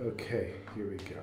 Okay, here we go.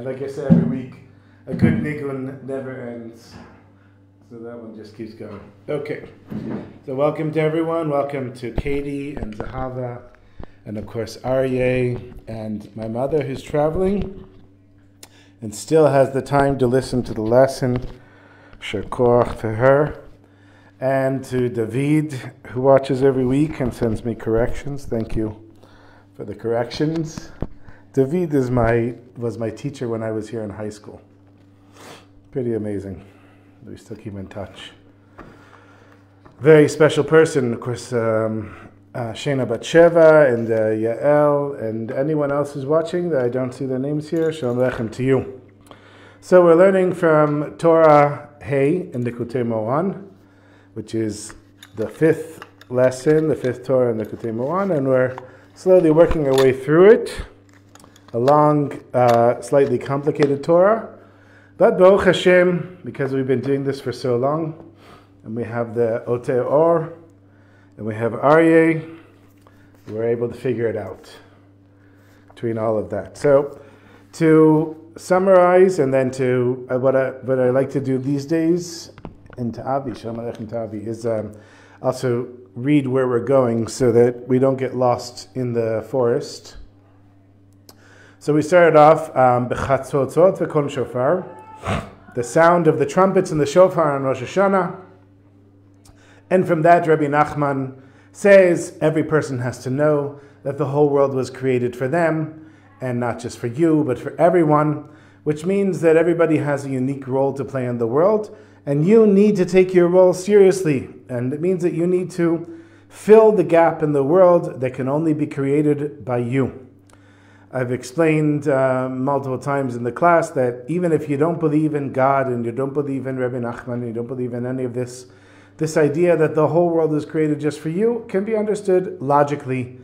Like I said every week, a good nigun never ends. So that one just keeps going. Okay. So welcome to everyone. Welcome to Katie and Zahava, and of course Aryeh, and my mother who's traveling and still has the time to listen to the lesson. Shakor to her. And to David, who watches every week and sends me corrections. Thank you for the corrections. David was my teacher when I was here in high school. Pretty amazing. We still keep in touch. Very special person, of course, Shena Batsheva and Yael and anyone else who's watching that I don't see their names here. Shalom Aleichem to you. So we're learning from Torah Hey in Likutey Moharan, which is the fifth lesson, the fifth Torah in Likutey Moharan, and we're slowly working our way through it. A long, slightly complicated Torah. But Baruch Hashem, because we've been doing this for so long, and we have the Otei Or, and we have Aryeh, we're able to figure it out between all of that. So, to summarize, and then to what I like to do these days in Ta'avi, Shalom Aleichem Ta'avi, is also read where we're going so that we don't get lost in the forest. So we started off b'chatzotzot v'kol shofar, the sound of the trumpets and the shofar on Rosh Hashanah. And from that, Rabbi Nachman says every person has to know that the whole world was created for them, and not just for you, but for everyone, which means that everybody has a unique role to play in the world, and you need to take your role seriously. And it means that you need to fill the gap in the world that can only be created by you. I've explained multiple times in the class that even if you don't believe in God and you don't believe in Rabbi Nachman and you don't believe in any of this idea that the whole world is created just for you can be understood logically.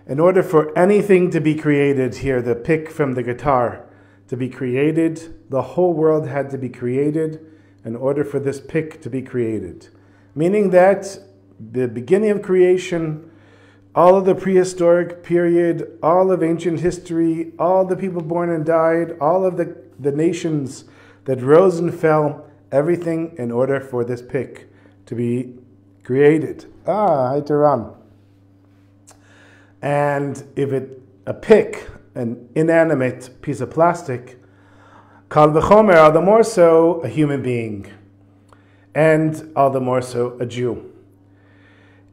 In order for anything to be created here, the pick from the guitar to be created, the whole world had to be created in order for this pick to be created. Meaning that the beginning of creation, all of the prehistoric period, all of ancient history, all the people born and died, all of the nations that rose and fell, everything in order for this pick to be created. Hi Taran. And if a pick, an inanimate piece of plastic, kal v'chomer, all the more so a human being, and all the more so a Jew.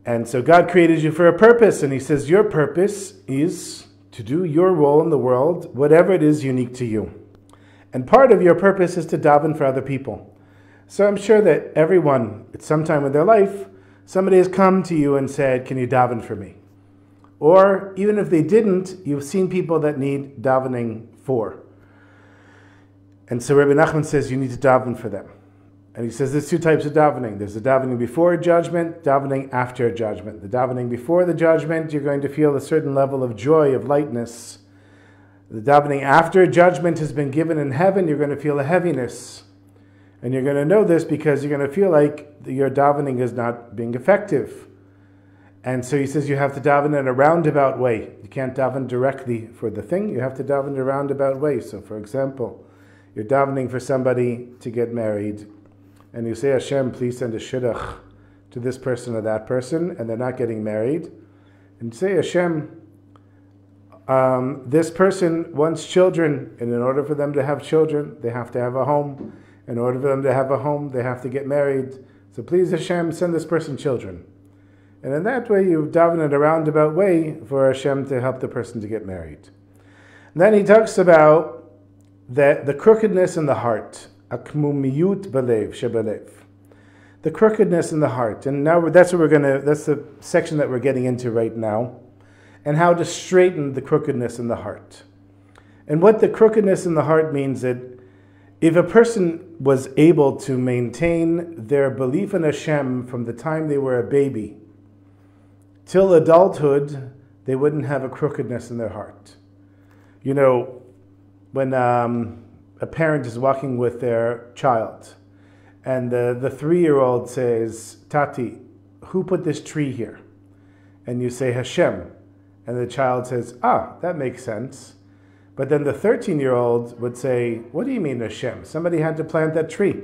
And so God created you for a purpose, and He says your purpose is to do your role in the world, whatever it is unique to you. And part of your purpose is to daven for other people. So I'm sure that everyone, at some time in their life, somebody has come to you and said, can you daven for me? Or even if they didn't, you've seen people that need davening for. And so Rabbi Nachman says you need to daven for them. And he says there's two types of davening. There's the davening before judgment, davening after judgment. The davening before the judgment, you're going to feel a certain level of joy, of lightness. The davening after judgment has been given in heaven, you're going to feel a heaviness. And you're going to know this because you're going to feel like your davening is not being effective. And so he says you have to daven in a roundabout way. You can't daven directly for the thing, you have to daven in a roundabout way. So for example, you're davening for somebody to get married, and you say, Hashem, please send a shidduch to this person or that person, and they're not getting married. And you say, Hashem, this person wants children, and in order for them to have children, they have to have a home. In order for them to have a home, they have to get married. So please, Hashem, send this person children. And in that way, you daven in a roundabout way for Hashem to help the person to get married. And then he talks about the crookedness in the heart. Akmumiyut balev shebalev. The crookedness in the heart. And now that's the section that we're getting into right now. And how to straighten the crookedness in the heart. And what the crookedness in the heart means that if a person was able to maintain their belief in Hashem from the time they were a baby till adulthood, they wouldn't have a crookedness in their heart. You know, when a parent is walking with their child, and the 3-year-old says, Tati, who put this tree here? And you say, Hashem. And the child says, that makes sense. But then the 13-year-old would say, what do you mean Hashem? Somebody had to plant that tree.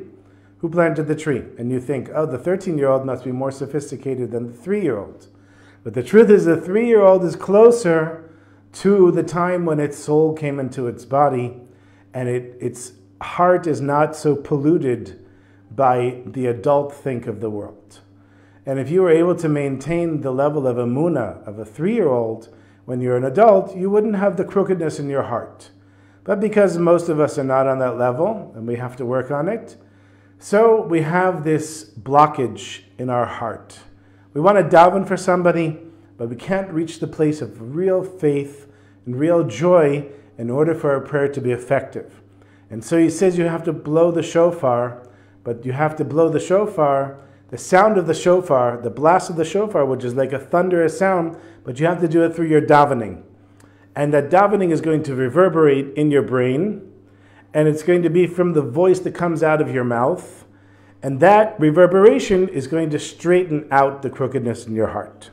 Who planted the tree? And you think, the 13-year-old must be more sophisticated than the 3-year-old. But the truth is the 3-year-old is closer to the time when its soul came into its body, and its heart is not so polluted by the adult think of the world. And if you were able to maintain the level of emunah of a 3-year-old when you're an adult, you wouldn't have the crookedness in your heart. But because most of us are not on that level, and we have to work on it, so we have this blockage in our heart. We want to daven for somebody, but we can't reach the place of real faith and real joy in order for our prayer to be effective. And so he says you have to blow the shofar, but you have to blow the shofar, the sound of the shofar, the blast of the shofar, which is like a thunderous sound, but you have to do it through your davening. And that davening is going to reverberate in your brain, and it's going to be from the voice that comes out of your mouth, and that reverberation is going to straighten out the crookedness in your heart.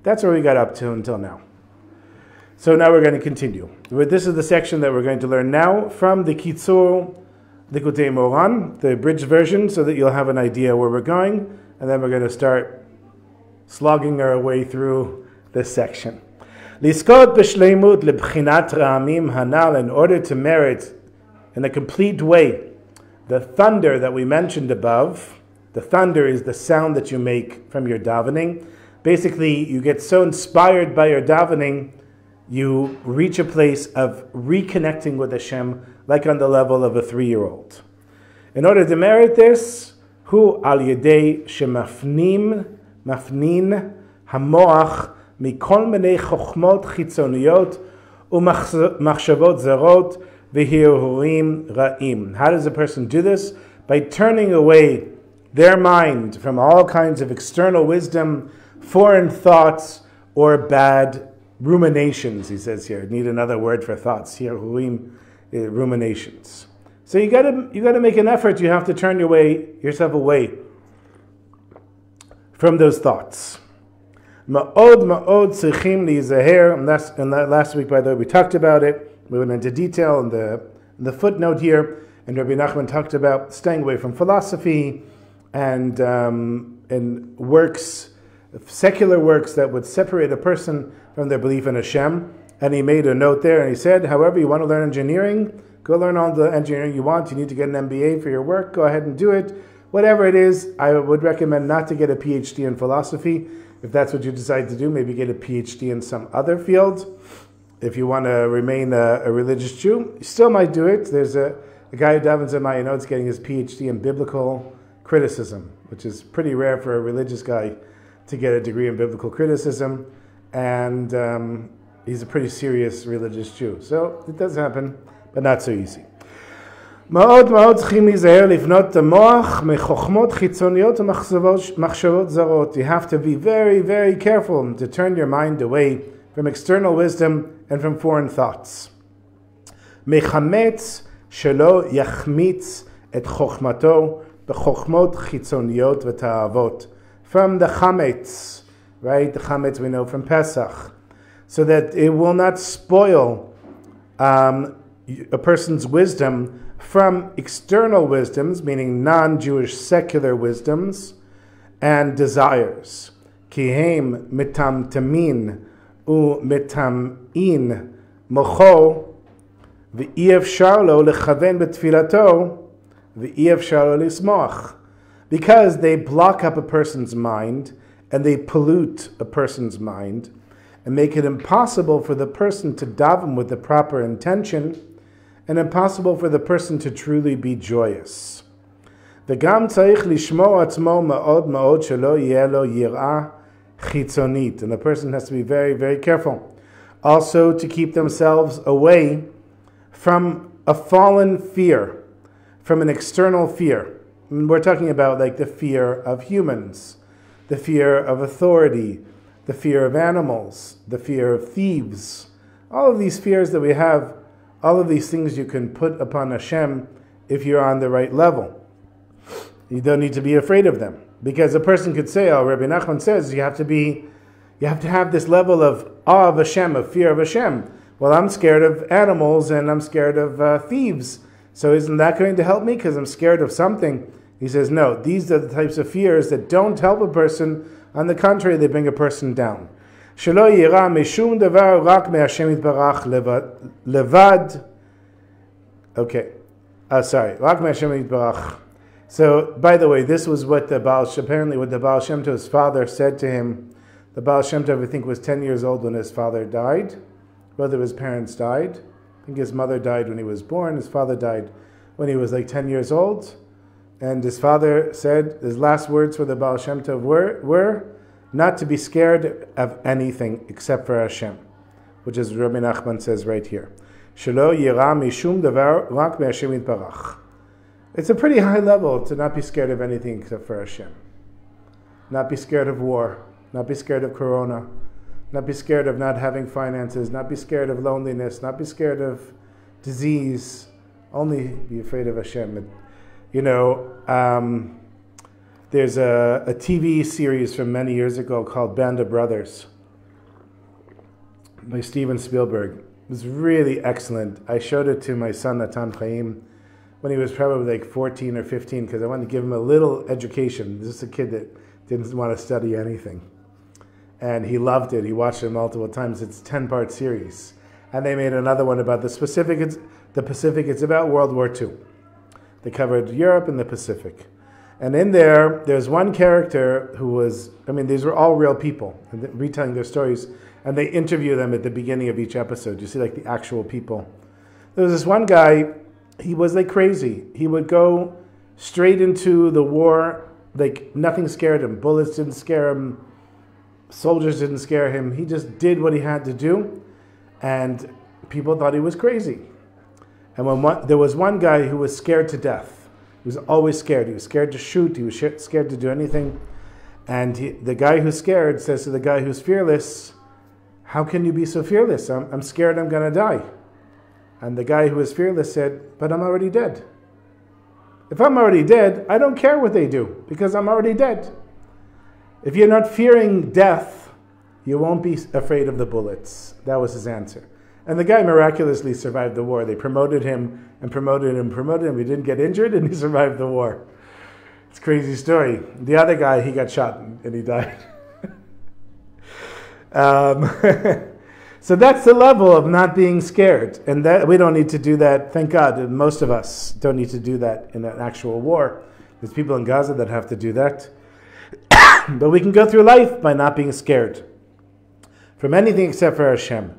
That's where we got up to until now. So now we're going to continue. This is the section that we're going to learn now from the Kitzur Likutey Moharan, the abridged version, so that you'll have an idea where we're going, and then we're going to start slogging our way through this section. Liskot b'shleimut lebchinat ra'amim hanal, in order to merit in a complete way the thunder that we mentioned above. The thunder is the sound that you make from your davening. Basically, you get so inspired by your davening, you reach a place of reconnecting with Hashem, like on the level of a 3-year-old. In order to merit this, hu al yedei shemafnin hamoach mikol minei chochmot chitzoniyot umachshavot zarot v'hirhurim ra'im. How does a person do this? By turning away their mind from all kinds of external wisdom, foreign thoughts, or bad ruminations, he says here. Need another word for thoughts. Here, ruminations. So you got to make an effort. You have to turn yourself away from those thoughts. Ma'od tzrichim lizaher. And that last week, by the way, we talked about it. We went into detail in the footnote here, and Rabbi Nachman talked about staying away from philosophy and works, secular works that would separate a person from their belief in Hashem. And he made a note there, and he said, however, you want to learn engineering, go learn all the engineering you want. You need to get an MBA for your work, go ahead and do it. Whatever it is, I would recommend not to get a PhD in philosophy. If that's what you decide to do, maybe get a PhD in some other field. If you want to remain a religious Jew, you still might do it. There's a guy who davens at my notes getting his PhD in biblical criticism, which is pretty rare for a religious guy to get a degree in biblical criticism. and he's a pretty serious religious Jew. So it does happen, but not so easy. מאוד מאוד צריכים להיזהר לבנות את המוח מחוכמות חיצוניות ומחשבות זרות. You have to be very, very careful to turn your mind away from external wisdom and from foreign thoughts. מחמץ שלא יחמיץ את חוכמתו בחוכמות חיצוניות ותאוות. From the chametz, right? The chametz we know from Pesach. So that it will not spoil a person's wisdom from external wisdoms, meaning non-Jewish secular wisdoms, and desires. Kihem mitamtamin u mitam'in mocho v'efshar lo lechaven betfilato v'efshar lo lismoach. Because they block up a person's mind and they pollute a person's mind and make it impossible for the person to daven with the proper intention and impossible for the person to truly be joyous. וגם צריך לשמור עצמו מאוד מאוד שלא יהיה לו יראה חיצונית. And the person has to be very, very careful. Also to keep themselves away from a fallen fear, from an external fear. And we're talking about like the fear of humans, the fear of authority, the fear of animals, the fear of thieves. All of these fears that we have, all of these things you can put upon Hashem if you're on the right level. You don't need to be afraid of them. Because a person could say, oh, Rabbi Nachman says, you have to have this level of awe of Hashem, of fear of Hashem. Well, I'm scared of animals and I'm scared of thieves. So isn't that going to help me because I'm scared of something? He says, no, these are the types of fears that don't help a person. On the contrary, they bring a person down. שלא יירא משום דבר רק מהשם יתברך לבד. Okay. רק מהשם יתברך. So, by the way, this was what apparently what the Baal Shem Tov's father said to him. The Baal Shem Tov, I think, was 10 years old when his father died. Both of his parents died. I think his mother died when he was born. His father died when he was like 10 years old. And his father said, his last words for the Baal Shem Tov were not to be scared of anything except for Hashem, which is Rabbi Nachman says right here. Shelo yira mishum davar rak me'Hashem yitbarach. It's a pretty high level to not be scared of anything except for Hashem. Not be scared of war, not be scared of corona, not be scared of not having finances, not be scared of loneliness, not be scared of disease. Only be afraid of Hashem. There's a TV series from many years ago called Band of Brothers by Steven Spielberg. It was really excellent. I showed it to my son Natan Chaim when he was probably like 14 or 15 because I wanted to give him a little education. This is a kid that didn't want to study anything. And he loved it. He watched it multiple times. It's a 10-part series. And they made another one about the Pacific. It's about World War II. They covered Europe and the Pacific. And in there's one character who was, these were all real people, retelling their stories, and they interview them at the beginning of each episode. You see, like, the actual people. There was this one guy, he was like crazy. He would go straight into the war, like nothing scared him. Bullets didn't scare him. Soldiers didn't scare him. He just did what he had to do, and people thought he was crazy. And there was one guy who was scared to death. He was always scared. He was scared to shoot. He was scared to do anything. And the guy who's scared says to the guy who's fearless, how can you be so fearless? I'm scared I'm going to die. And the guy who was fearless said, but I'm already dead. If I'm already dead, I don't care what they do because I'm already dead. If you're not fearing death, you won't be afraid of the bullets. That was his answer. And the guy miraculously survived the war. They promoted him and promoted him and promoted him. He didn't get injured and he survived the war. It's a crazy story. The other guy, he got shot and he died. So that's the level of not being scared. And that we don't need to do that, thank God. Most of us don't need to do that in an actual war. There's people in Gaza that have to do that. But we can go through life by not being scared from anything except for Hashem.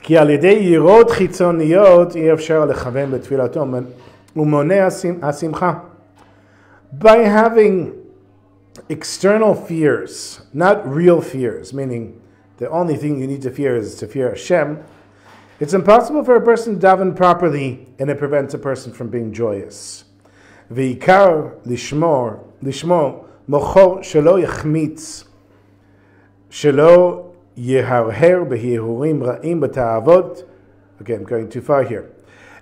כי על ידי יראות חיצוניות אי אפשר לכוון בתפילתו ומונע השמחה. By having external fears, not real fears, meaning the only thing you need to fear is to fear Hashem, it's impossible for a person to daven properly, and it prevents a person from being joyous. V'ikar lishmo mocho shelo yachmitz, shelo yeharher behihurim ra'im b'ta'avot. Okay, I'm going too far here.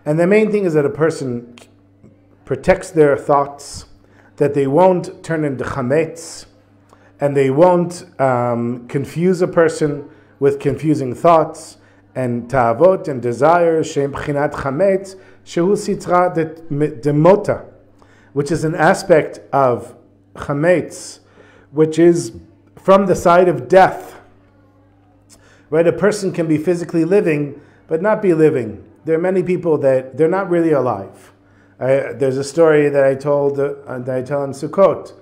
And the main thing is that a person protects their thoughts, that they won't turn into chametz, and they won't confuse a person with confusing thoughts and ta'avot and desires, shem b'chinat chametz, shehu sitra demota, which is an aspect of chametz, which is from the side of death. Right? A person can be physically living, but not be living. There are many people that they're not really alive. There's a story that I tell in Sukkot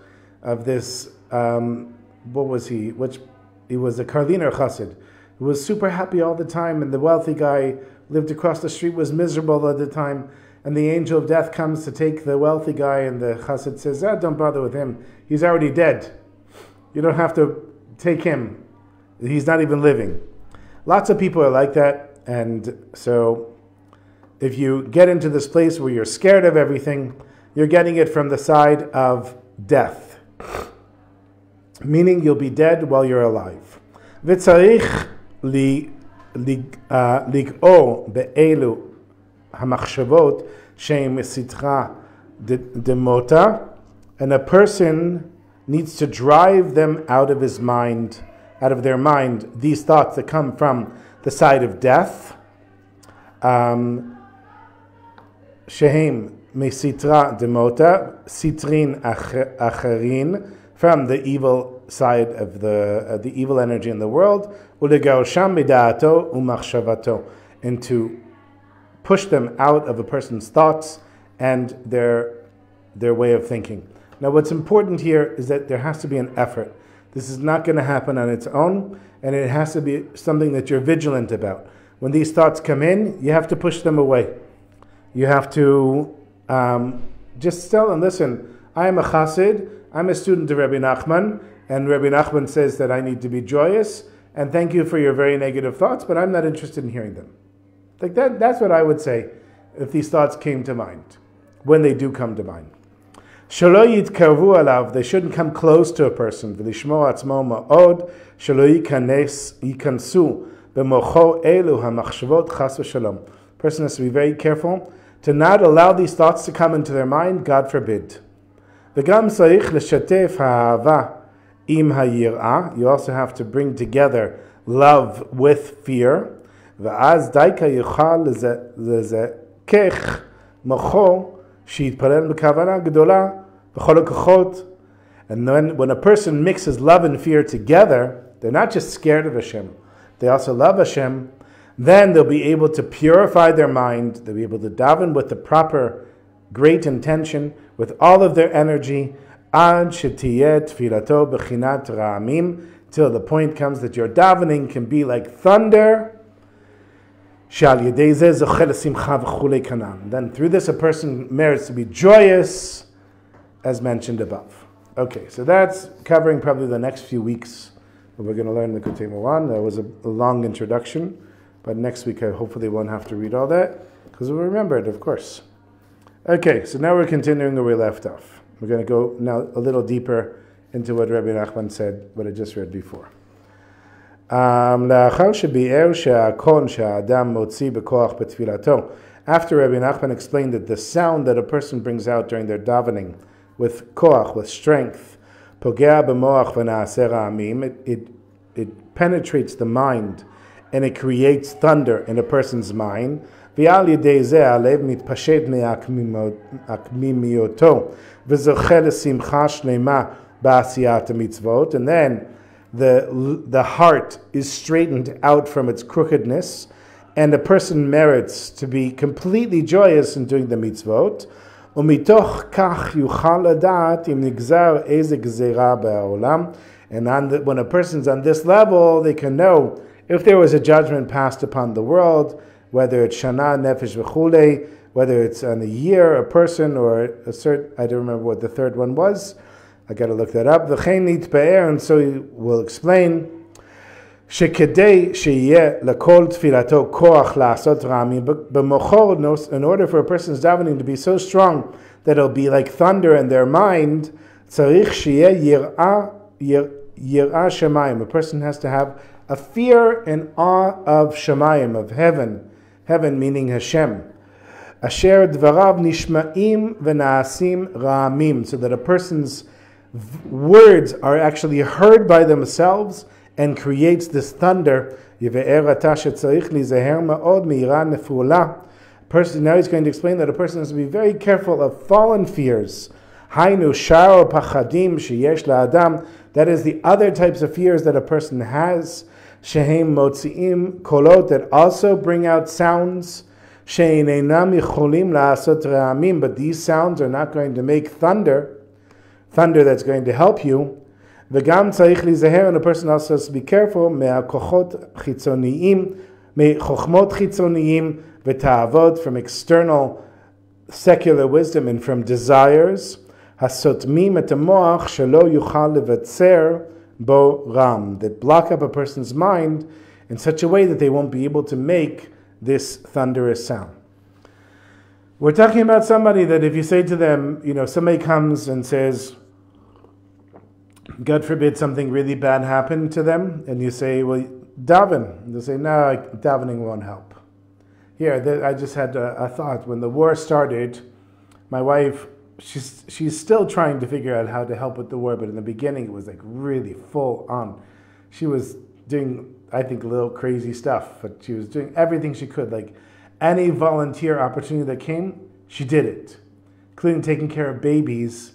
of this. What was he? He was a Karliner Chassid who was super happy all the time, and the wealthy guy lived across the street was miserable at the time. And the angel of death comes to take the wealthy guy, and the Chassid says, "Don't bother with him. He's already dead. You don't have to take him. He's not even living." Lots of people are like that, and so if you get into this place where you're scared of everything, you're getting it from the side of death. Meaning you'll be dead while you're alive. V'tzarich lig'or be'elu hamachshavot she'im sitra demota, and a person needs to drive them out of his mind, out of their mind, these thoughts that come from the side of death. Shehem mesitra demota, sitrin acherin, from the evil side of the evil energy in the world, ulegaosham b'da'ato umachshavato, and to push them out of a person's thoughts and their way of thinking. Now, what's important here is that there has to be an effort. This is not going to happen on its own, and it has to be something that you're vigilant about. When these thoughts come in, you have to push them away. You have to just tell them, listen, I am a chassid, I'm a student of Rabbi Nachman, and Rabbi Nachman says that I need to be joyous, and thank you for your very negative thoughts, but I'm not interested in hearing them. Like that's what I would say if these thoughts came to mind, when they do come to mind. Shelo yitkarvu alav, they shouldn't come close to a person. V'lishmo atzmo ma'od, shelo yikansu b'mocho elu hamachshavot chas v'shalom. Person has to be very careful to not allow these thoughts to come into their mind, God forbid. V'gam tzarich l'shatef ha'ava im ha'yir'ah. You also have to bring together love with fear. V'az daika yuchal lezekech mocho she'yitparel b'kavana gedola v'chol ha'kochot. And then when a person mixes love and fear together, they're not just scared of Hashem, they also love Hashem. Then they'll be able to purify their mind. They'll be able to daven with the proper great intention, with all of their energy, ad shetiyeh tfilato b'chinat ra'amim, till the point comes that your davening can be like thunder. Then through this a person merits to be joyous, as mentioned above. Okay, so that's covering probably the next few weeks. We're going to learn Likutey Moharan. That was a long introduction. But next week I hopefully won't have to read all that, because we'll remember it, of course. Okay, so now we're continuing where we left off. We're going to go now a little deeper into what Rabbi Nachman said, what I just read before. After Rabbi Nachman explained that the sound that a person brings out during their davening, with koach, with strength, it penetrates the mind, and it creates thunder in a person's mind. And then the heart is straightened out from its crookedness, and a person merits to be completely joyous in doing the mitzvot. And when a person's on this level, they can know if there was a judgment passed upon the world, whether it's Shana, Nefesh, V'chulei, whether it's on a year, a person, or a certain, I don't remember what the third one was, I got to look that up. And so he will explain שכדי שיהיה לכל תפילתו כוח לעשות רעמים במוחו, in order for a person's davening to be so strong that it'll be like thunder in their mind, צריך שיהיה יראה שמיים. A person has to have a fear and awe of shamayim, of heaven. Heaven meaning Hashem. אשר דבריו נשמעים ונעשים רעמים, so that a person's words are actually heard by themselves and creates this thunder. Person, now he's going to explain that a person has to be very careful of fallen fears. That is the other types of fears that a person has. That also bring out sounds. But these sounds are not going to make thunder that's going to help you. וגם צריך להיזהר, and a person also has to be careful, מהכוחות חיצוניים, מחוכמות חיצוניים ותאוות, from external secular wisdom and from desires, הסותמים את המוח שלא יוכל לבצר בו רם, that block up a person's mind in such a way that they won't be able to make this thunderous sound. We're talking about somebody that if you say to them, somebody comes and says, God forbid something really bad happened to them, and you say, well, daven. And they say, no, davening won't help. Here, I just had a thought. When the war started, my wife, she's still trying to figure out how to help with the war, but in the beginning it was like really full on. She was doing, I think, a little crazy stuff, but she was doing everything she could. Like any volunteer opportunity that came, she did it, including taking care of babies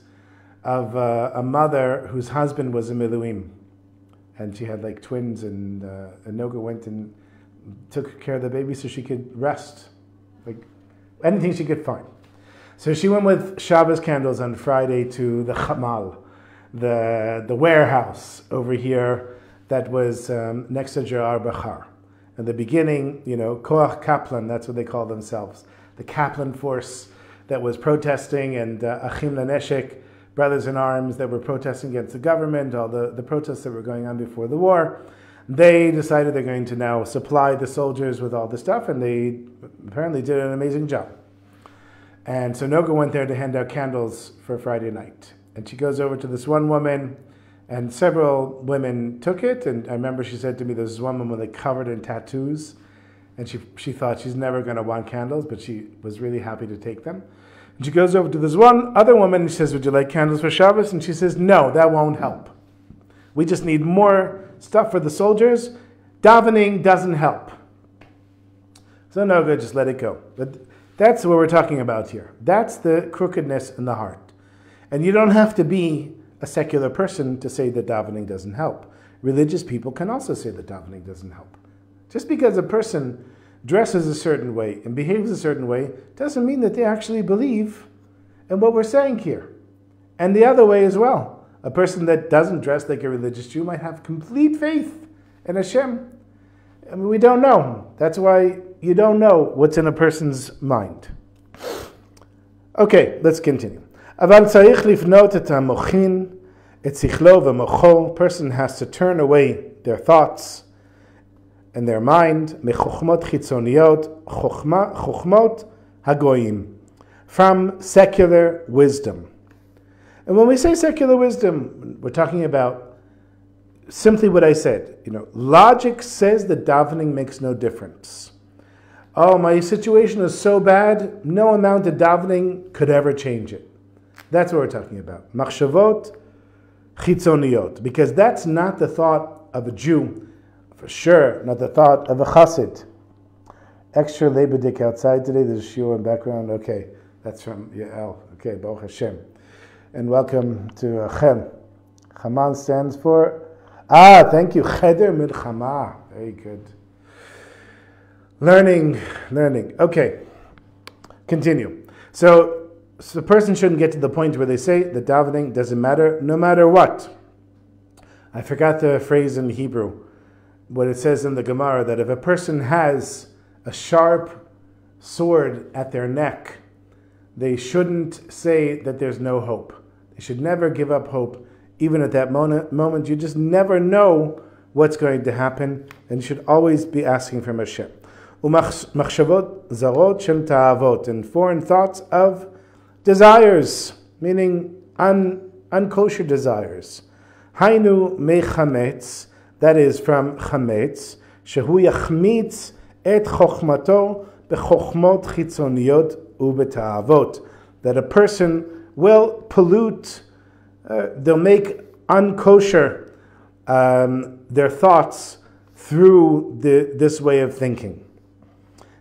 of a mother whose husband was a miluim, and she had like twins, and Noga went and took care of the baby so she could rest, like anything she could find. So she went with Shabbos candles on Friday to the Chamal, the warehouse over here that was next to Jar Bachar. In the beginning, Koach Kaplan, that's what they call themselves, the Kaplan force that was protesting, and Achim Laneshek, brothers in arms that were protesting against the government, all the protests that were going on before the war. They decided they're going to now supply the soldiers with all the stuff, and they apparently did an amazing job. And so Noga went there to hand out candles for Friday night. And she goes over to this one woman, and several women took it, and I remember she said to me, there's this one woman like covered in tattoos, and she thought she's never going to want candles, but she was really happy to take them. And she goes over to this one other woman and she says, would you like candles for Shabbos? And she says, no, that won't help. We just need more stuff for the soldiers. Davening doesn't help. So no good, just let it go. But that's what we're talking about here. That's the crookedness in the heart. And you don't have to be a secular person to say that davening doesn't help. Religious people can also say that davening doesn't help. Just because a person dresses a certain way and behaves a certain way doesn't mean that they actually believe in what we're saying here. And the other way as well. A person that doesn't dress like a religious Jew might have complete faith in Hashem. I mean, we don't know. That's why you don't know what's in a person's mind. Okay, let's continue. אבל צריך לפנות את המוחין, את שכלו ומוחו. Person has to turn away their thoughts and their mind, מחוכמות חיצוניות, חוכמות הגויים, from secular wisdom. And when we say secular wisdom, we're talking about simply what I said. Logic says that davening makes no difference. Oh, my situation is so bad, no amount of davening could ever change it. That's what we're talking about. Machshavot chitzoniyot, because that's not the thought of a Jew. For sure, not the thought of a chassid. Extra lebedik outside today. There's a shiur in the background. Okay, that's from Yael. Okay, Baruch Hashem. And welcome to Chem. Chaman stands for... thank you. Cheder Milchama. Very good. Learning. Okay, continue. So the person shouldn't get to the point where they say that davening doesn't matter, no matter what. I forgot the phrase in Hebrew. What it says in the Gemara, that if a person has a sharp sword at their neck, they shouldn't say that there's no hope. They You should never give up hope. Even at that moment, you just never know what's going to happen, and you should always be asking from Hashem. Umachshavot zarot shel ta'avot, and foreign thoughts of desires, meaning unkosher desires. Hainu mechametz, that is from chametz, shehu yachmitz et chokhmato bechokhmot chitzoniyot ubeta'avot, that a person will pollute, they'll make unkosher their thoughts through this way of thinking.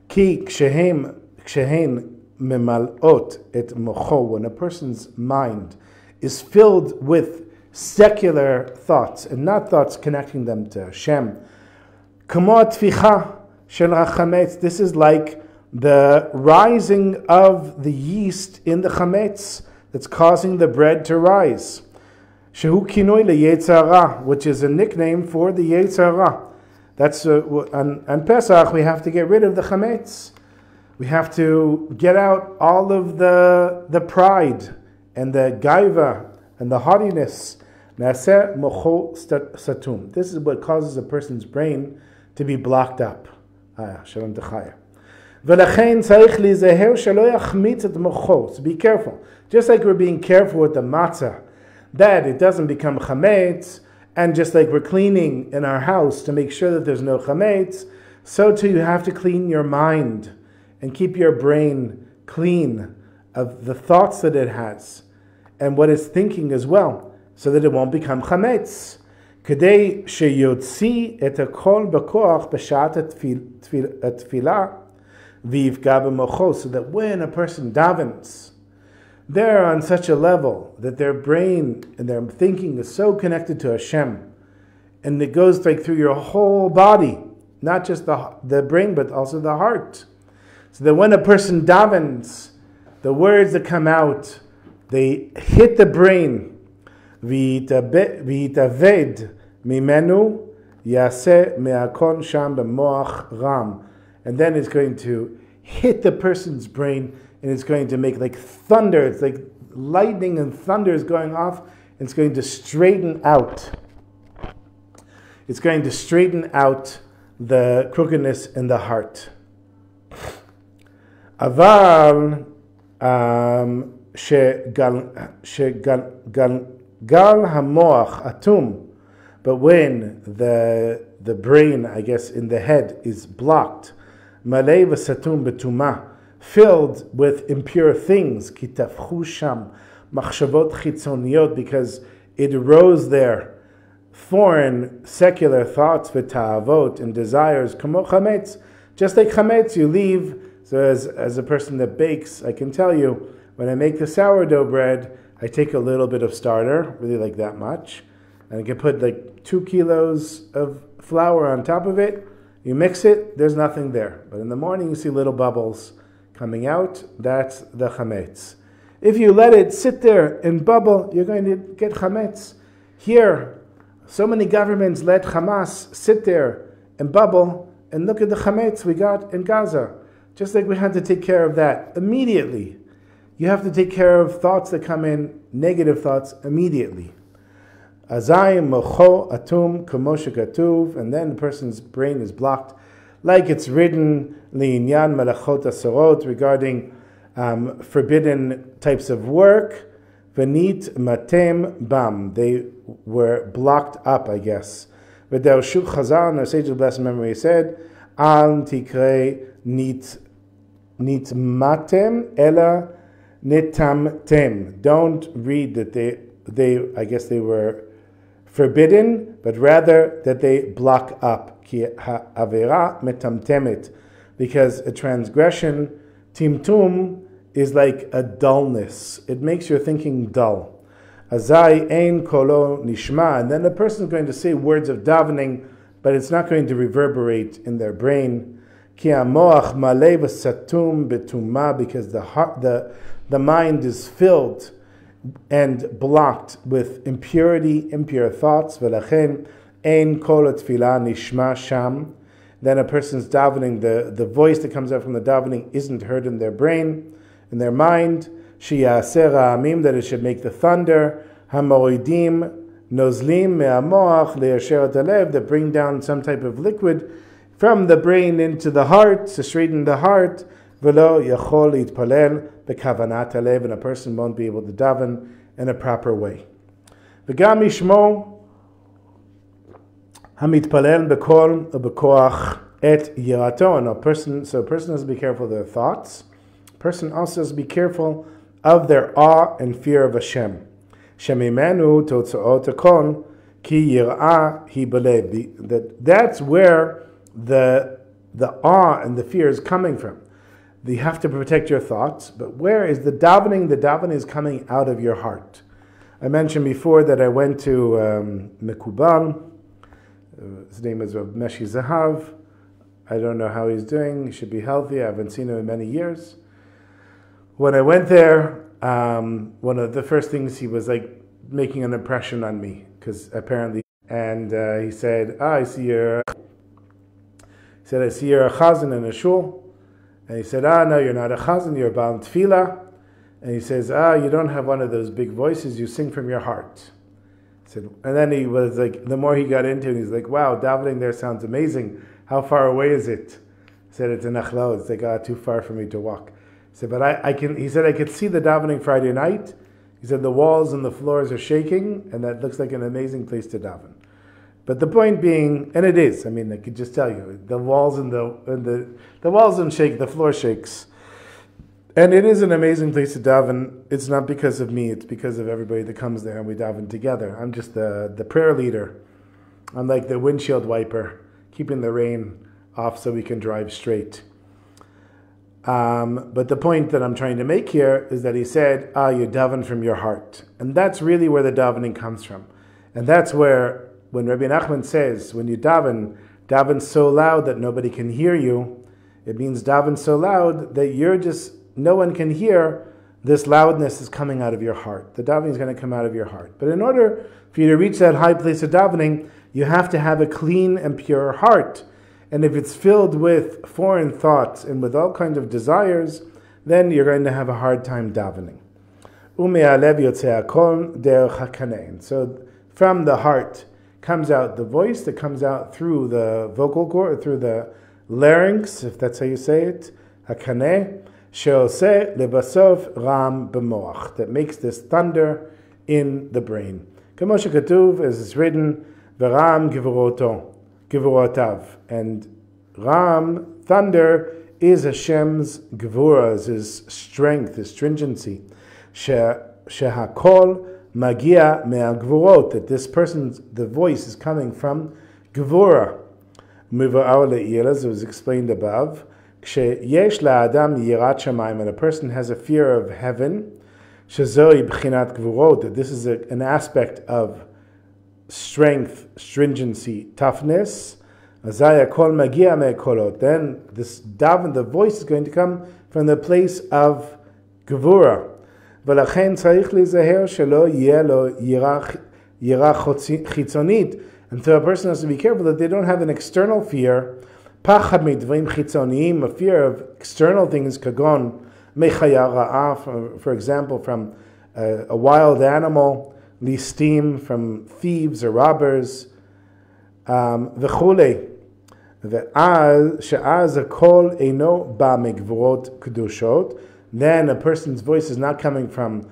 Ki kshehen memalot et mocho, when a person's mind is filled with secular thoughts and not thoughts connecting them to Hashem. Kamo tficha shel hachametz, this is like the rising of the yeast in the chametz that's causing the bread to rise. Shehu kinoi leyetzer hara, which is a nickname for the yetzer hara. That's on Pesach we have to get rid of the chametz. We have to get out all of the pride and the gaiva and the haughtiness. Naseh mocho satum. This is what causes a person's brain to be blocked up. Shalom techaya. V'lachein tzarich lizeher shelo yachmitz et mocho. So be careful. Just like we're being careful with the matzah, that it doesn't become chametz, and just like we're cleaning in our house to make sure that there's no chametz, so too you have to clean your mind and keep your brain clean of the thoughts that it has and what it's thinking as well, so that it won't become chametz. Kedei sheyotzi et hakol b'koach b'shat tefillah v'yifga b'mocho, so that when a person davens, they're on such a level that their brain and their thinking is so connected to Hashem, and it goes like through your whole body, not just the brain but also the heart. So that when a person davens, the words that come out, they hit the brain. V'yitaved mimenu yaseh me'akon sham b'moach ram, and then it's going to hit the person's brain, and it's going to make like thunder. It's like lightning and thunder is going off. And it's going to straighten out. It's going to straighten out the crookedness in the heart. Aval shegal hamoach atum, but when the brain, I guess, in the head is blocked, malei v'satum betumah, filled with impure things, kitafchu sham machshavot chitzoniyot, because it arose there foreign secular thoughts, v'ta'avot, and desires, kamo chametz, just like chametz you leave. So as a person that bakes, I can tell you, when I make the sourdough bread, I take a little bit of starter, really like that much, and I can put like 2 kilos of flour on top of it. You mix it, there's nothing there. But in the morning you see little bubbles coming out. That's the chametz. If you let it sit there and bubble, you're going to get chametz. Here, so many governments let Hamas sit there and bubble, and look at the chametz we got in Gaza. Just like we had to take care of that immediately. You have to take care of thoughts that come in, negative thoughts, immediately. Azai mocho atum kamo shekatuv, and then the person's brain is blocked, like it's written li'inyan malachot asorot, regarding forbidden types of work. V'nit matem bam, they were blocked up, I guess. V'darshu Chazal, our sage of blessed memory, said, al tikrei nit matem ela nitamtem. Don't read that they I guess they were forbidden, but rather that they block up. Ki ha'avera metamtemet, because a transgression, timtum, is like a dullness. It makes your thinking dull. Azai ein kolo nishma, and then the person is going to say words of davening, but it's not going to reverberate in their brain. Ki ha'moach malei v'satum betumah, because the mind is filled and blocked with impurity, impure thoughts. V'lachen ein kol tefillah nishma sham. Then a person's davening, the voice that comes out from the davening isn't heard in their brain, in their mind. Sheyaseh ra'amim, that it should make the thunder, hamoridim nozlim me'amoach le'asher halev, that bring down some type of liquid from the brain into the heart, to straighten the heart, v'lo yachol yitpalel b'kavanat halev, and a person won't be able to daven in a proper way. V'gam yishmo hamitpalel b'kol u'b'koach et yirato, and a person has to be careful of their thoughts. A person also has to be careful of their awe and fear of Hashem. Shemimenu totzaot hakol ki yirah hi belev. That's where the awe and the fear is coming from. You have to protect your thoughts, but where is the davening? The davening is coming out of your heart. I mentioned before that I went to Mekubal. His name is Rav Meshi Zahav. I don't know how he's doing. He should be healthy. I haven't seen him in many years. When I went there, one of the first things, he was like making an impression on me, because apparently, and he said, I see you're a chazan in a shul. And he said, no, you're not a chazan, you're a baal tefillah. And he says, you don't have one of those big voices, you sing from your heart. I said, and then he was like, the more he got into it, he's like, wow, davening there sounds amazing. How far away is it? I said, it's in Achlau. It's like, too far for me to walk. He said, but I can. He said, I could see the davening Friday night. He said, the walls and the floors are shaking, and that looks like an amazing place to daven. But the point being, and it is, I mean, I could just tell you, the walls and the walls don't shake, the floor shakes. And it is an amazing place to daven. It's not because of me, it's because of everybody that comes there and we daven together. I'm just the prayer leader. I'm like the windshield wiper, keeping the rain off so we can drive straight. But the point that I'm trying to make here is that he said, you daven from your heart. And that's really where the davening comes from. And that's where, when Rabbi Nachman says, when you daven so loud that nobody can hear you, it means daven so loud that no one can hear. This loudness is coming out of your heart. The davening is going to come out of your heart. But in order for you to reach that high place of davening, you have to have a clean and pure heart. And if it's filled with foreign thoughts and with all kinds of desires, then you're going to have a hard time davening. So from the heart comes out the voice that comes out through the vocal cord, through the larynx, if that's how you say it, hakaneh, she'oseh lebasov ram b'moach, that makes this thunder in the brain. Kamo shekatuv, as it's written, v'ram givurotav, and ram, thunder, is Hashem's gevura, his strength, his stringency. Shehakol magia me'agvurot, that this person's, the voice is coming from gevura. Miva'ar le'il, as it was explained above. Ksheyesh la'adam yirat shamayim, when a person has a fear of heaven, shezoi b'chinat gevurot, that this is an aspect of strength, stringency, toughness. Azaya kol magia me'kolot, then this daven, the voice is going to come from the place of gevura. ולכן צריך להיזהר שלא יהיה לו יראה חיצונית. And so a person has to be careful that they don't have an external fear, פחד מדברים חיצוניים, a fear of external things, כגון מחיה רעה, for example, from a wild animal, listim, from thieves or robbers, וכולי. שאז הכל אינו בא מגבורות קדושות, then a person's voice is not coming from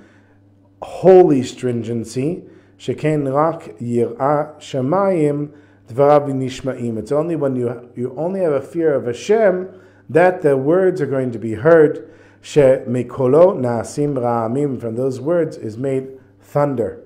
holy stringency. Sheken rak yirah shamayim dvarav nishma'im. It's only when you only have a fear of Hashem that the words are going to be heard. She mikolo naasim ra'amim. From those words is made thunder.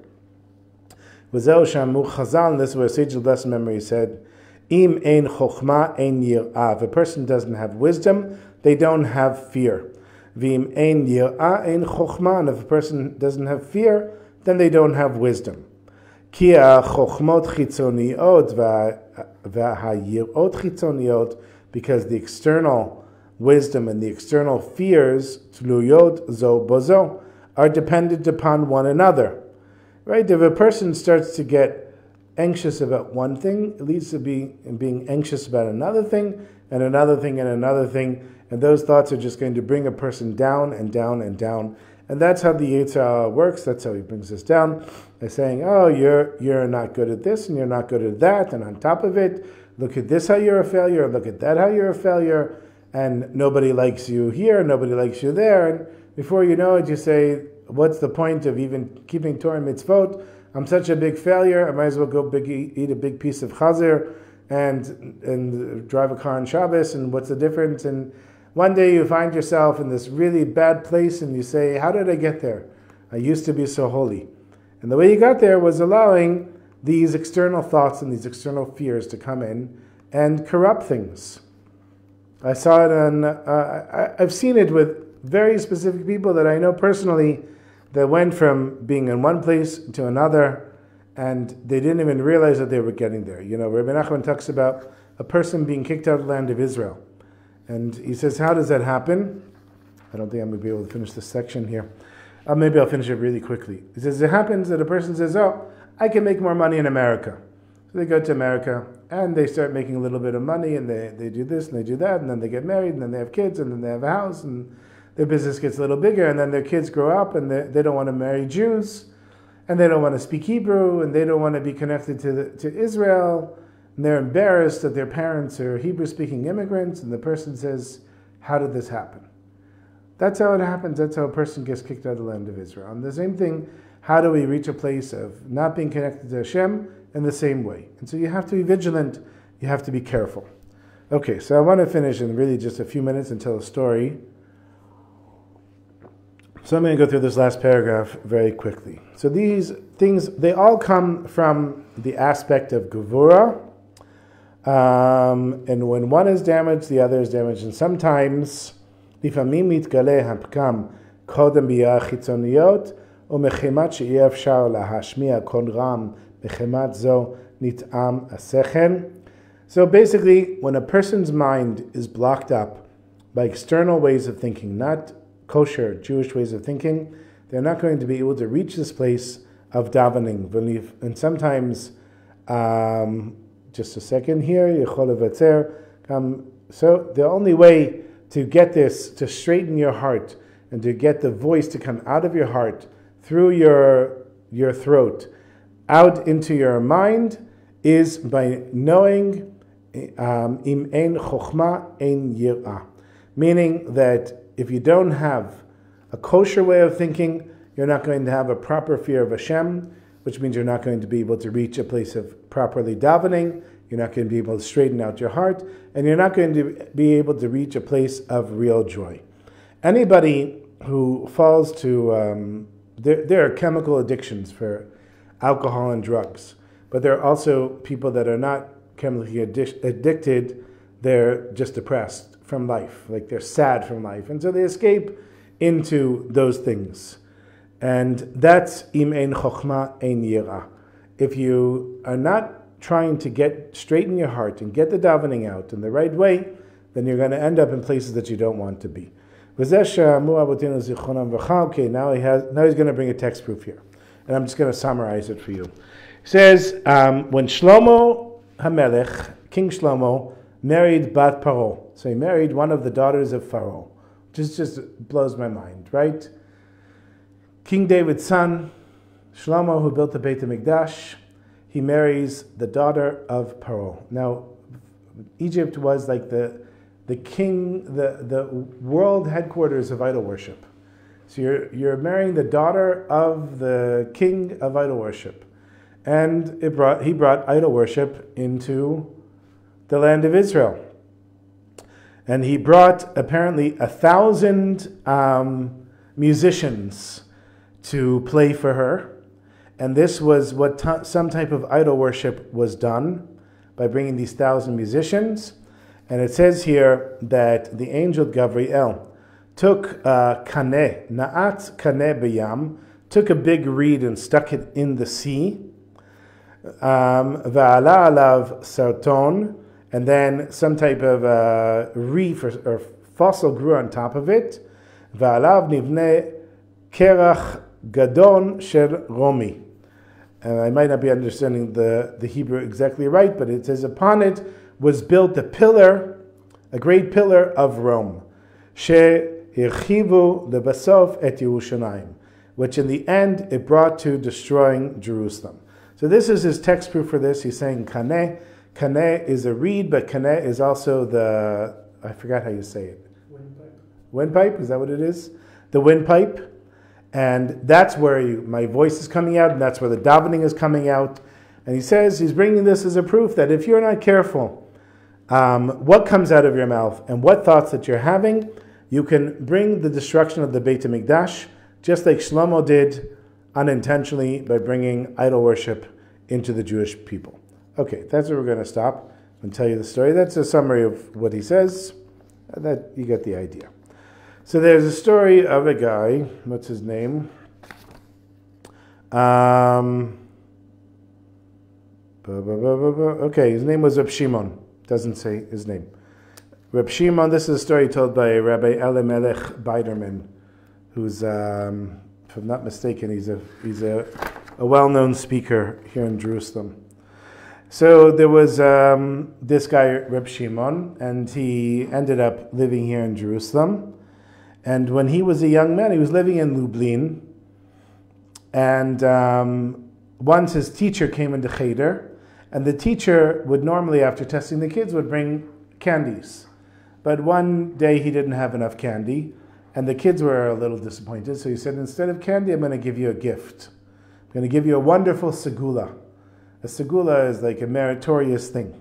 V'zeu shamu chazal. This is where Sage of Blessed Memory said, Im ein chokhmah ein yirah. If a person doesn't have wisdom, they don't have fear. V'im ein yirah ein chokhmah, and if a person doesn't have fear, then they don't have wisdom. Ki ha-chokhmot chitzoniot v'ha-yirot chitzoniot, because the external wisdom and the external fears, tluyot zo bozo, are dependent upon one another. Right? If a person starts to get anxious about one thing, it leads to being anxious about another thing, and another thing, and another thing, and those thoughts are just going to bring a person down and down and down, And that's how the Yetzer Hara works. That's how he brings us down by saying, oh, you're not good at this and you're not good at that. And on top of it, look at this how you're a failure. Look at that how you're a failure. And nobody likes you here. Nobody likes you there. And before you know it, you say, what's the point of even keeping Torah and mitzvot? I'm such a big failure. I might as well go eat a big piece of chazir and drive a car on Shabbos. And what's the difference? And one day you find yourself in this really bad place and you say, how did I get there? I used to be so holy. And the way you got there was allowing these external thoughts and these external fears to come in and corrupt things. I saw it I've seen it with very specific people that I know personally that went from being in one place to another and they didn't even realize that they were getting there. You know, Rabbi Nachman talks about a person being kicked out of the land of Israel. And he says, how does that happen? I don't think I'm going to be able to finish this section here. Maybe I'll finish it really quickly. He says, it happens that a person says, oh, I can make more money in America. So they go to America and they start making a little bit of money and they do this and they do that and then they get married and then they have kids and then they have a house and their business gets a little bigger and then their kids grow up and they don't want to marry Jews and they don't want to speak Hebrew and they don't want to be connected to Israel. And they're embarrassed that their parents are Hebrew-speaking immigrants, and the person says, how did this happen? That's how it happens. That's how a person gets kicked out of the land of Israel. And the same thing, how do we reach a place of not being connected to Hashem in the same way? And so you have to be vigilant. You have to be careful. Okay, so I want to finish in really just a few minutes and tell a story. So I'm going to go through this last paragraph very quickly. So these things, they all come from the aspect of Gevurah. And when one is damaged, the other is damaged. And sometimes, לפעמים מתגלה הפגם קודם ביאה חיצוניות, ומחמת שאי אפשר להשמיע קול רם, מחמת זו נטעם השכל. So basically, when a person's mind is blocked up by external ways of thinking, not kosher Jewish ways of thinking, they're not going to be able to reach this place of davening. And sometimes, just a second here, so the only way to get this, to straighten your heart, and to get the voice to come out of your heart, through your throat, out into your mind, is by knowing im ein chokhmah ein yirah. Meaning that if you don't have a kosher way of thinking, you're not going to have a proper fear of Hashem, which means you're not going to be able to reach a place of properly davening, you're not going to be able to straighten out your heart, and you're not going to be able to reach a place of real joy. Anybody who falls to, there are chemical addictions for alcohol and drugs, but there are also people that are not chemically addicted, they're just depressed from life, like they're sad from life, and so they escape into those things. And that's im ein chokhmah ein yirah. If you are not trying to straighten your heart and get the davening out in the right way, then you're going to end up in places that you don't want to be. Okay, now he's going to bring a text proof here. And I'm just going to summarize it for you. It says, when Shlomo HaMelech, King Shlomo, married Bat Paro. So he married one of the daughters of Pharaoh. Just blows my mind, right? King David's son, Shlomo, who built the Beit HaMikdash, he marries the daughter of Paro. Now, Egypt was like the world headquarters of idol worship. So you're marrying the daughter of the king of idol worship. And he brought idol worship into the land of Israel. And he brought apparently 1,000 musicians to play for her. And this was what some type of idol worship was done by bringing these 1,000 musicians. And it says here that the angel Gabriel took kaneh, na'at kaneh b'yam, took a big reed and stuck it in the sea. Va'ala alav sarton, and then some type of reef or fossil grew on top of it. Va'alav nivne kerach gadon shel romi. I might not be understanding the Hebrew exactly right, but it says upon it was built a great pillar of Rome. She Hirchivu lebasof et Yerushalayim, which in the end it brought to destroying Jerusalem. So this is his text proof for this. He's saying kaneh. Kaneh is a reed, but kaneh is also the, I forgot how you say it. Windpipe. Windpipe, is that what it is? The windpipe. And that's where my voice is coming out, and that's where the davening is coming out. And he says he's bringing this as a proof that if you're not careful, what comes out of your mouth and what thoughts that you're having, you can bring the destruction of the Beit HaMikdash, just like Shlomo did unintentionally by bringing idol worship into the Jewish people. Okay, that's where we're going to stop and tell you the story. That's a summary of what he says. That you get the idea. So there's a story of a guy. What's his name? Okay, his name was Reb Shimon. Doesn't say his name. Reb Shimon. This is a story told by Rabbi Elimelech Biderman, who's, if I'm not mistaken, he's a well-known speaker here in Jerusalem. So there was this guy, Reb Shimon, and he ended up living here in Jerusalem. And when he was a young man, he was living in Lublin. And once his teacher came into Cheder, and the teacher would normally, after testing the kids, would bring candies. But one day he didn't have enough candy, and the kids were a little disappointed. So he said, instead of candy, I'm going to give you a gift. I'm going to give you a wonderful segula. A segula is like a meritorious thing,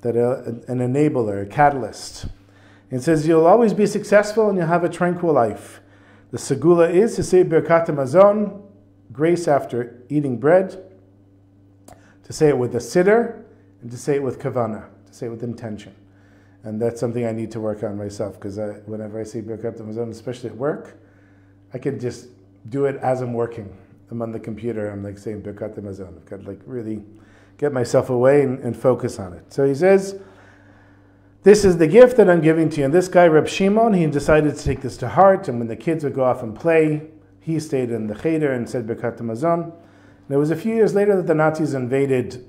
that an enabler, a catalyst. It says you'll always be successful and you'll have a tranquil life. The segula is to say Birkat Hamazon, grace after eating bread, to say it with a siddur, and to say it with kavana, to say it with intention. And that's something I need to work on myself, because whenever I say Birkat Hamazon, especially at work, I can just do it as I'm working. I'm on the computer, I'm like saying Birkat Hamazon. I've got to like really get myself away and focus on it. So he says, this is the gift that I'm giving to you. And this guy, Reb Shimon, he decided to take this to heart. And when the kids would go off and play, he stayed in the Cheder and said Birkat Hamazon. And it was a few years later that the Nazis invaded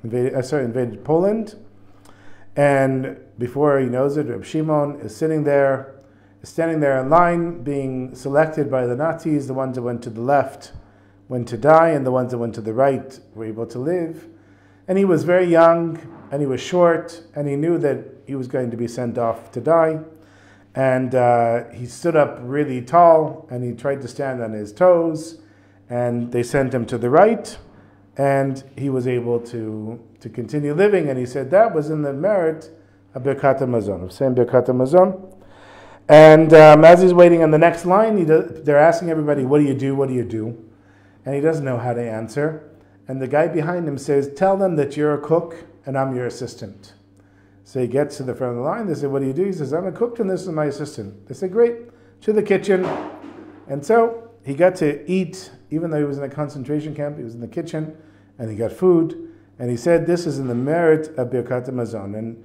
invaded Poland. And before he knows it, Reb Shimon is standing there in line, being selected by the Nazis. The ones that went to the left went to die, and the ones that went to the right were able to live. And he was very young, and he was short, and he knew that he was going to be sent off to die. And he stood up really tall, and he tried to stand on his toes, and they sent him to the right, and he was able to continue living. And he said that was in the merit of Birkat Hamazon, of saying Birkat Hamazon. And as he's waiting on the next line, they're asking everybody, what do you do, what do you do? And he doesn't know how to answer. And the guy behind him says, tell them that you're a cook and I'm your assistant. So he gets to the front of the line. They say, what do you do? He says, I'm a cook and this is my assistant. They say, great, to the kitchen. And so he got to eat, even though he was in a concentration camp, he was in the kitchen and he got food. And he said, this is in the merit of Birkat Hamazon. And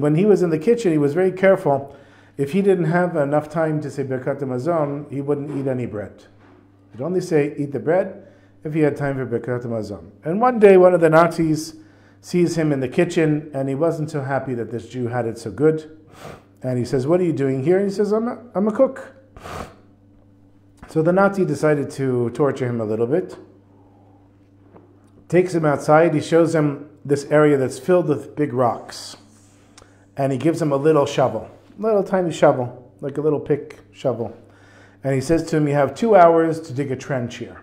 when he was in the kitchen, he was very careful. If he didn't have enough time to say Birkat Hamazon, he wouldn't eat any bread. He'd only say, eat the bread, if he had time for Birkat Hamazon. And one day, one of the Nazis sees him in the kitchen, and he wasn't so happy that this Jew had it so good. And he says, what are you doing here? And he says, I'm a cook. So the Nazi decided to torture him a little bit. Takes him outside. He shows him this area that's filled with big rocks. And he gives him a little shovel, little tiny shovel, like a little pick shovel. And he says to him, you have 2 hours to dig a trench here,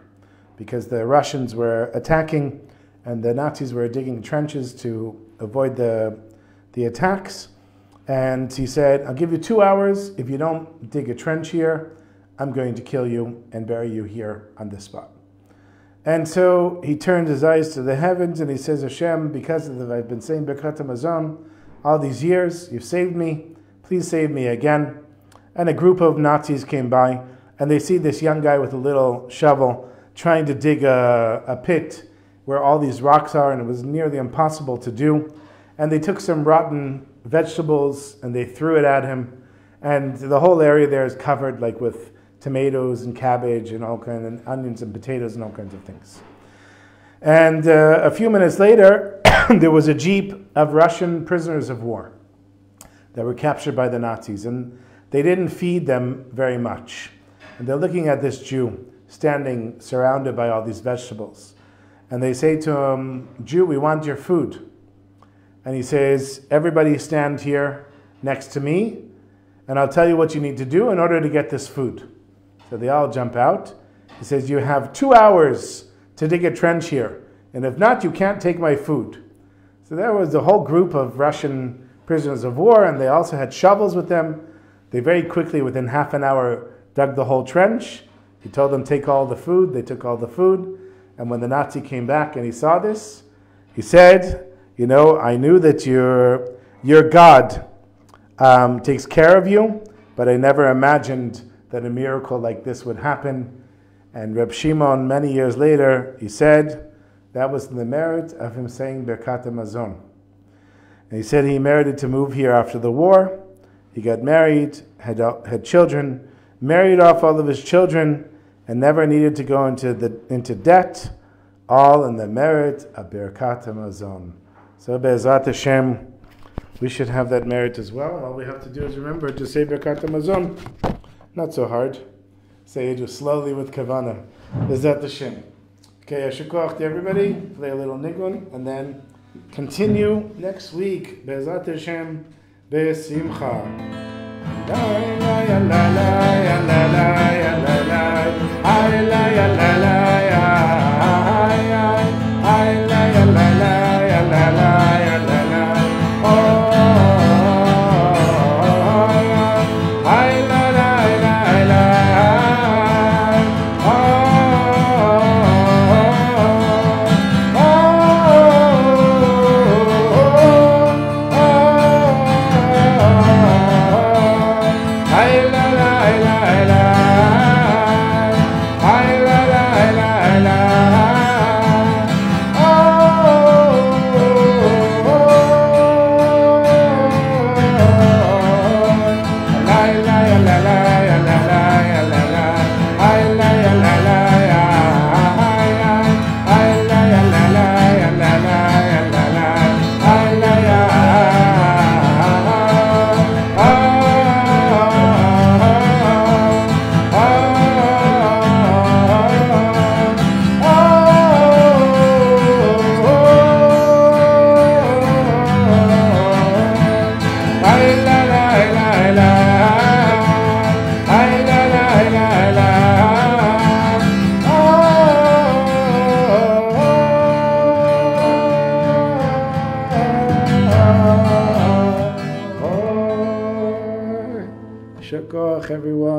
because the Russians were attacking and the Nazis were digging trenches to avoid the attacks. And he said, I'll give you 2 hours. If you don't dig a trench here, I'm going to kill you and bury you here on this spot. And so he turned his eyes to the heavens and he says, Hashem, because I've been saying Birkat Hamazon all these years, you've saved me. Please save me again. And a group of Nazis came by and they see this young guy with a little shovel trying to dig a pit where all these rocks are, and it was nearly impossible to do. And they took some rotten vegetables and they threw it at him. And the whole area there is covered like with tomatoes and cabbage and all kinds of onions and potatoes and all kinds of things. And a few minutes later, there was a jeep of Russian prisoners of war that were captured by the Nazis. And they didn't feed them very much. And they're looking at this Jew standing surrounded by all these vegetables. And they say to him, Jew, we want your food. And he says, everybody stand here next to me, and I'll tell you what you need to do in order to get this food. So they all jump out. He says, you have 2 hours to dig a trench here, and if not, you can't take my food. So there was a whole group of Russian prisoners of war, and they also had shovels with them. They very quickly, within half an hour, dug the whole trench. He told them, take all the food. They took all the food. And when the Nazi came back and he saw this, he said, you know, I knew that your God takes care of you, but I never imagined that a miracle like this would happen. And Reb Shimon, many years later, he said that was the merit of him saying Birkat HaMazon. And he said he merited to move here after the war. He got married, had children, married off all of his children, and never needed to go into debt, all in the merit of Birkat HaMazon. So Be'ezrat Hashem, we should have that merit as well. All we have to do is remember to say Birkat HaMazon. Not so hard. Say it just slowly with Kavanah. Be'ezrat Hashem. Okay, Yashar Koach to everybody. Play a little nigun, and then continue next week. Be'ezrat Hashem, Be'simcha. La la la la la la la la la la la everyone.